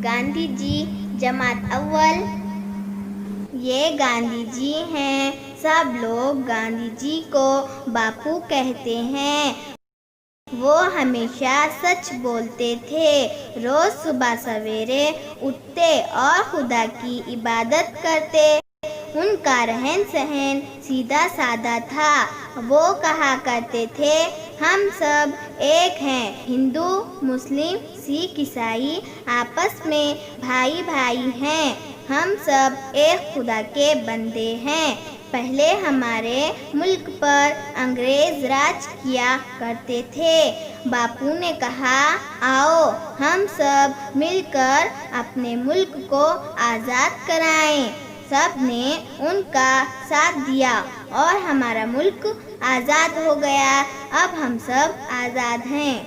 گاندھی جی جماعت اول، یہ گاندھی جی ہیں، سب لوگ گاندھی جی کو باپو کہتے ہیں۔ وہ ہمیشہ سچ بولتے تھے، روز صبح سویرے اٹھتے اور خدا کی عبادت کرتے۔ ان کا رہن سہن سیدھا سادہ تھا۔ وہ کہا کرتے تھے، ہم سب ایک ہیں، ہندو، مسلم، سکھ، عیسائی آپس میں بھائی بھائی ہیں، ہم سب ایک خدا کے بندے ہیں۔ پہلے ہمارے ملک پر انگریز راج کیا کرتے تھے۔ باپو نے کہا، آؤ ہم سب مل کر اپنے ملک کو آزاد کرائیں۔ سب نے ان کا ساتھ دیا اور ہمارا ملک آزاد ہو گیا۔ اب ہم سب آزاد ہیں۔